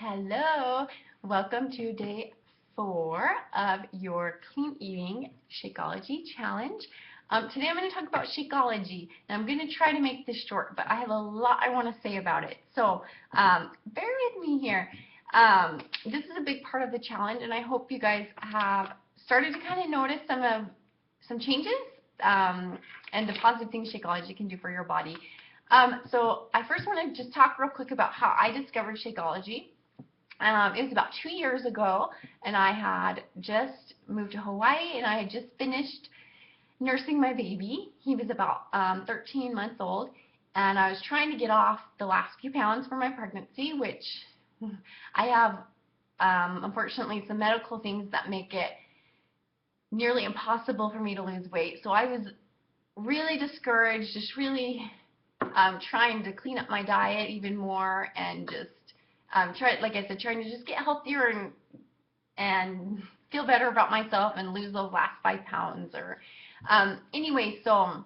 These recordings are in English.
Hello, welcome to day 4 of your clean eating Shakeology challenge. Today I'm going to talk about Shakeology, and I'm going to try to make this short, but I have a lot I want to say about it. So bear with me here. This is a big part of the challenge, and I hope you guys have started to kind of notice some changes and the positive things Shakeology can do for your body. So I first want to just talk real quick about how I discovered Shakeology. It was about 2 years ago, and I had just moved to Hawaii, and I had just finished nursing my baby. He was about 13 months old, and I was trying to get off the last few pounds for my pregnancy, which I have, unfortunately, some medical things that make it nearly impossible for me to lose weight. So I was really discouraged, just really trying to clean up my diet even more and just like I said, trying to just get healthier and feel better about myself and lose those last 5 pounds. Anyway, so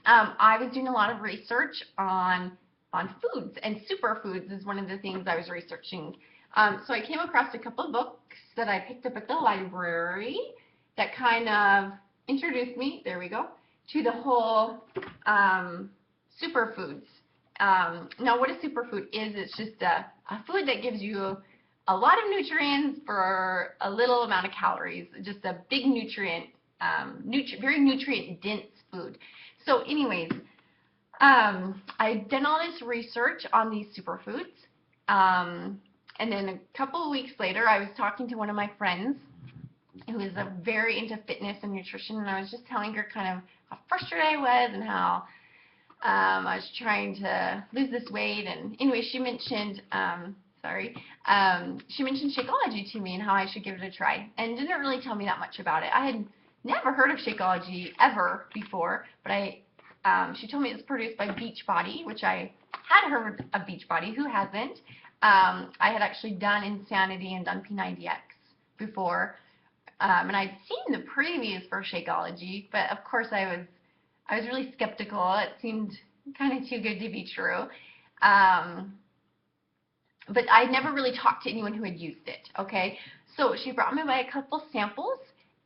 I was doing a lot of research on foods, and superfoods is one of the things I was researching. So I came across a couple of books that I picked up at the library that kind of introduced me, there we go, to the whole superfoods. Now, what a superfood is, it's just a food that gives you a lot of nutrients for a little amount of calories, just a big nutrient, very nutrient-dense food. So anyways, I'd done all this research on these superfoods, and then a couple of weeks later, I was talking to one of my friends who is very into fitness and nutrition, and I was just telling her kind of how frustrated I was and how I was trying to lose this weight. And anyway, she mentioned, she mentioned Shakeology to me and how I should give it a try, and didn't really tell me that much about it. I had never heard of Shakeology ever before, but she told me it's produced by Beachbody, which I had heard of Beachbody. Who hasn't? I had actually done Insanity and done P90X before, and I'd seen the previews for Shakeology, but of course I was really skeptical. It seemed kind of too good to be true. But I never really talked to anyone who had used it, okay? So she brought me by a couple samples,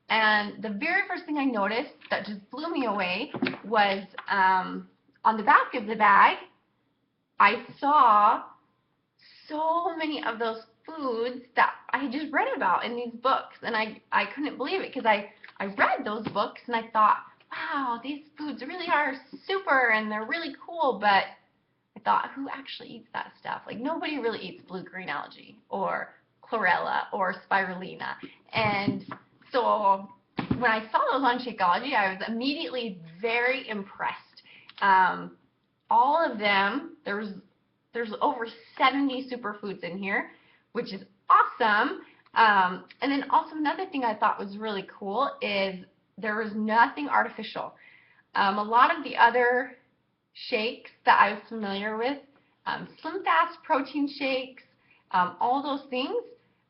and the very first thing I noticed that just blew me away was on the back of the bag, I saw so many of those foods that I had just read about in these books, and I couldn't believe it, because I read those books and I thought, wow, these foods really are super and they're really cool, but I thought, who actually eats that stuff? Like, nobody really eats blue-green algae or chlorella or spirulina. And so when I saw those on Shakeology, I was immediately very impressed. All of them, there's over 70 superfoods in here, which is awesome. And then also another thing I thought was really cool is there was nothing artificial. A lot of the other shakes that I was familiar with, Slim Fast protein shakes, all those things,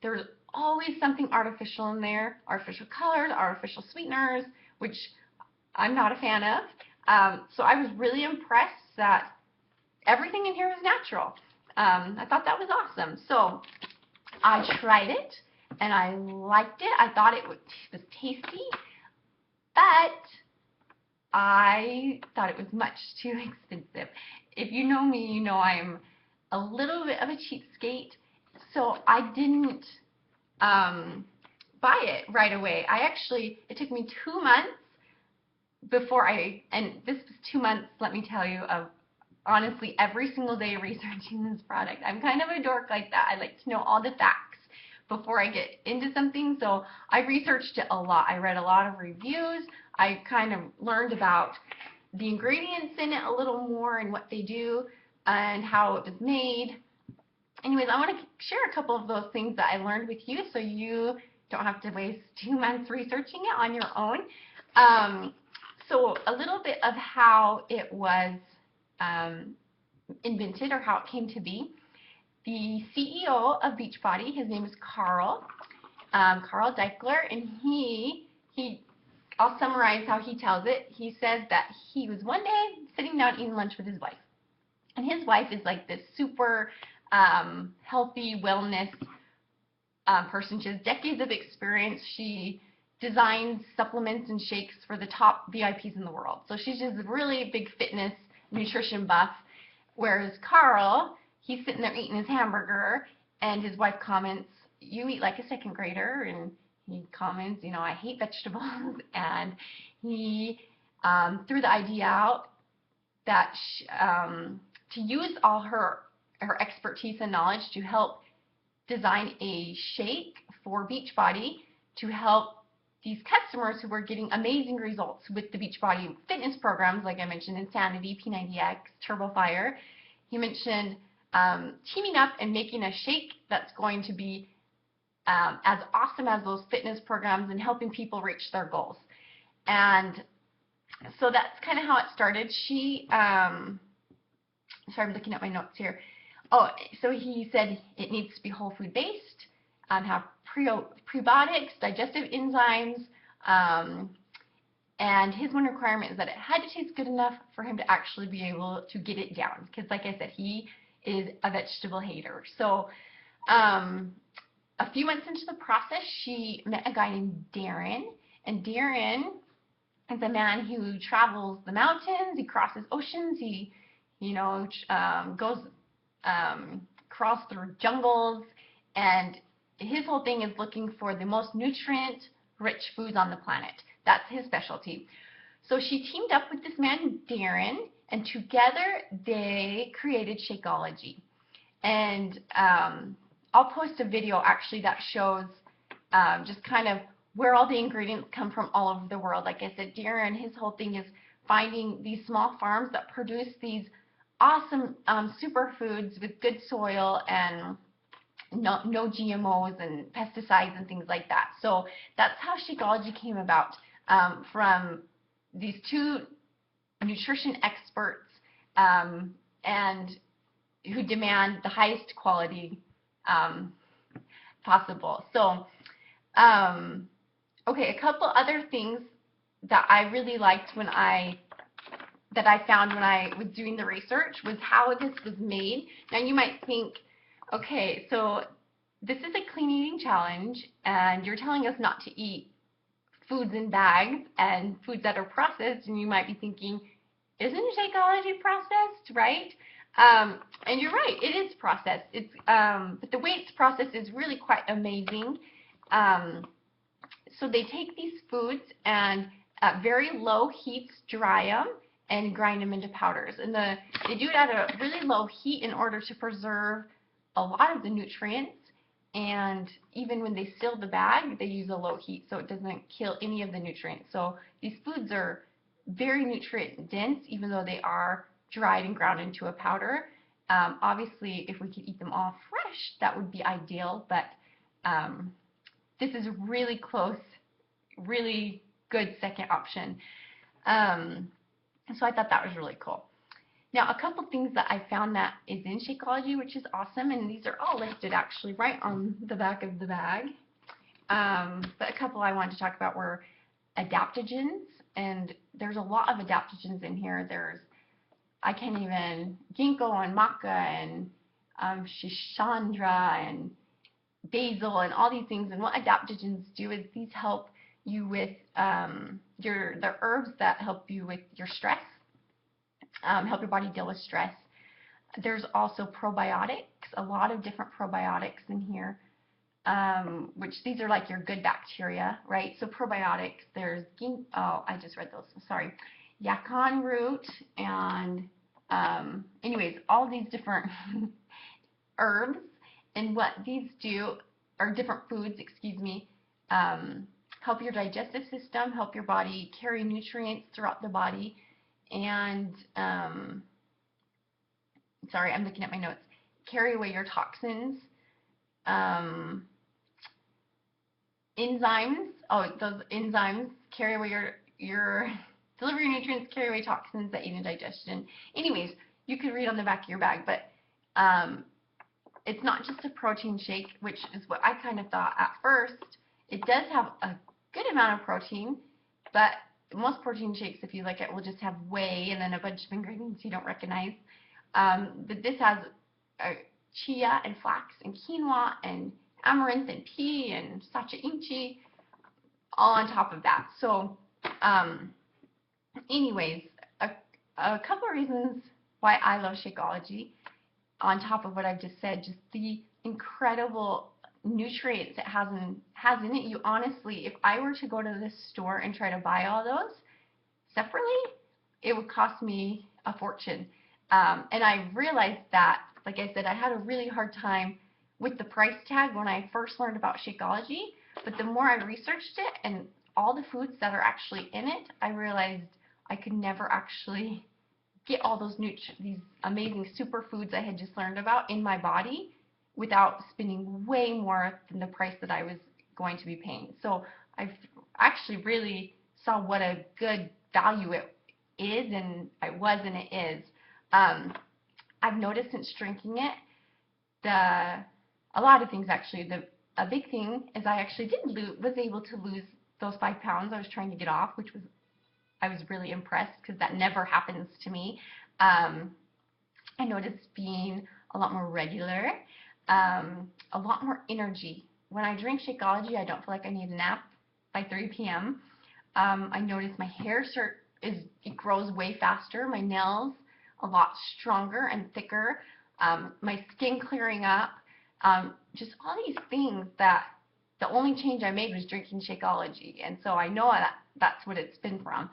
there's always something artificial in there, artificial colors, artificial sweeteners, which I'm not a fan of. So I was really impressed that everything in here is natural. I thought that was awesome. So I tried it, and I liked it. I thought it was tasty. But I thought it was much too expensive. If you know me, you know I'm a little bit of a cheapskate, so I didn't buy it right away. It took me 2 months before and this was 2 months, let me tell you, of honestly every single day researching this product. I'm kind of a dork like that. I like to know all the facts before I get into something, so I researched it a lot. I read a lot of reviews. I kind of learned about the ingredients in it a little more and what they do and how it was made. Anyways, I want to share a couple of those things that I learned with you so you don't have to waste 2 months researching it on your own. So a little bit of how it was invented, or how it came to be. The CEO of Beachbody, his name is Carl Deichler, and I'll summarize how he tells it. He says that he was one day sitting down eating lunch with his wife, and his wife is like this super healthy wellness person. She has decades of experience. She designs supplements and shakes for the top VIPs in the world. So she's just a really big fitness nutrition buff. Whereas Carl, he's sitting there eating his hamburger, and his wife comments, "You eat like a second grader," and he comments, "I hate vegetables," and he threw the idea out that to use all her expertise and knowledge to help design a shake for Beachbody to help these customers who were getting amazing results with the Beachbody fitness programs, like I mentioned, Insanity, P90X, TurboFire. He mentioned teaming up and making a shake that's going to be as awesome as those fitness programs and helping people reach their goals. And so that's kind of how it started. Sorry, I'm looking at my notes here. Oh, so he said it needs to be whole food based, have prebiotics, digestive enzymes, and his one requirement is that it had to taste good enough for him to actually be able to get it down. Because like I said, he is a vegetable hater. So a few months into the process, she met a guy named Darren, and Darren is a man who travels the mountains, he crosses oceans, he goes crawls through jungles, and his whole thing is looking for the most nutrient-rich foods on the planet. That's his specialty. So she teamed up with this man, Darren, and together they created Shakeology. And I'll post a video actually that shows just kind of where all the ingredients come from all over the world. Like I said, Darren, his whole thing is finding these small farms that produce these awesome superfoods with good soil and no GMOs and pesticides and things like that. So that's how Shakeology came about, from these two nutrition experts and who demand the highest quality possible. So okay, a couple other things that I really liked that I found when I was doing the research was how this was made. Now you might think, okay, so this is a clean eating challenge and you're telling us not to eat foods in bags and foods that are processed, and you might be thinking, isn't Shakeology processed, right? And you're right, it is processed. But the way it's processed is really quite amazing. So they take these foods and at very low heats dry them and grind them into powders. And they do it at a really low heat in order to preserve a lot of the nutrients. And even when they seal the bag, they use a low heat so it doesn't kill any of the nutrients. So these foods are very nutrient dense, even though they are dried and ground into a powder. Obviously, if we could eat them all fresh, that would be ideal. But this is really close, really good second option. So I thought that was really cool. Now, a couple things that I found that is in Shakeology, which is awesome, and these are all listed actually right on the back of the bag. But a couple I wanted to talk about were adaptogens, and there's a lot of adaptogens in here. There's, I can't even, ginkgo and maca and shishandra and basil and all these things. And what adaptogens do is these help you with the herbs that help you with your stress, help your body deal with stress. There's also probiotics, a lot of different probiotics in here, which these are like your good bacteria, right? So probiotics, there's, I just read those, sorry, yakan root, and anyways, all these different herbs, and what these do, or different foods, excuse me, help your digestive system, help your body carry nutrients throughout the body, and sorry, I'm looking at my notes, carry away your toxins, enzymes, those enzymes carry away your delivery nutrients, carry away toxins that aid in digestion. Anyways, you could read on the back of your bag, but it's not just a protein shake, which is what I kind of thought at first. It does have a good amount of protein, but most protein shakes, if you look at, will just have whey and then a bunch of ingredients you don't recognize. But this has chia and flax and quinoa and amaranth and pea and sacha inchi all on top of that. So anyways, a couple of reasons why I love Shakeology, on top of what I've just said, just the incredible nutrients it has in it. You honestly, if I were to go to this store and try to buy all those separately, it would cost me a fortune. And I realized that, like I said, I had a really hard time with the price tag when I first learned about Shakeology, but the more I researched it and all the foods that are actually in it, I realized I could never actually get all these amazing superfoods I had just learned about in my body without spending way more than the price that I was going to be paying. So I've actually really saw what a good value it is, and it was, and it is. I've noticed since drinking it, a lot of things actually. A big thing is I actually was able to lose those 5 pounds I was trying to get off, which was, I was really impressed because that never happens to me. I noticed being a lot more regular, a lot more energy. When I drink Shakeology, I don't feel like I need a nap by 3 p.m. I notice my hair it grows way faster, my nails a lot stronger and thicker, my skin clearing up, just all these things that the only change I made was drinking Shakeology, and so I know that's what it's been from.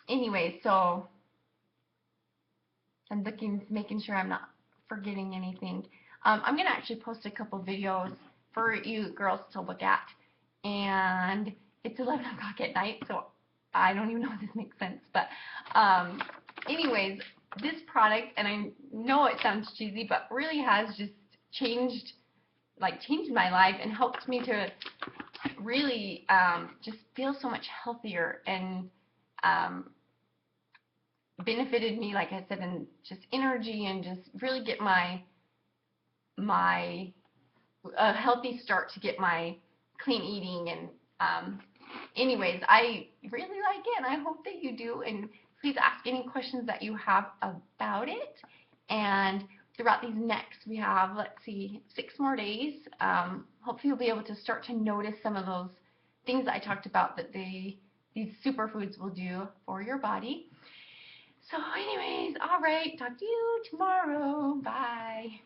Anyway, so I'm making sure I'm not forgetting anything. I'm going to actually post a couple videos for you girls to look at, and it's 11 o'clock at night, so I don't even know if this makes sense, but anyways, this product, and I know it sounds cheesy, but really has just changed my life and helped me to really just feel so much healthier, and benefited me, like I said, in just energy and just really get my a healthy start to get my clean eating. And anyways, I really like it, and I hope that you do, and please ask any questions that you have about it. And throughout these we have, let's see, 6 more days. Hopefully you'll be able to start to notice some of those things that I talked about that these superfoods will do for your body. So anyways, all right, talk to you tomorrow. Bye.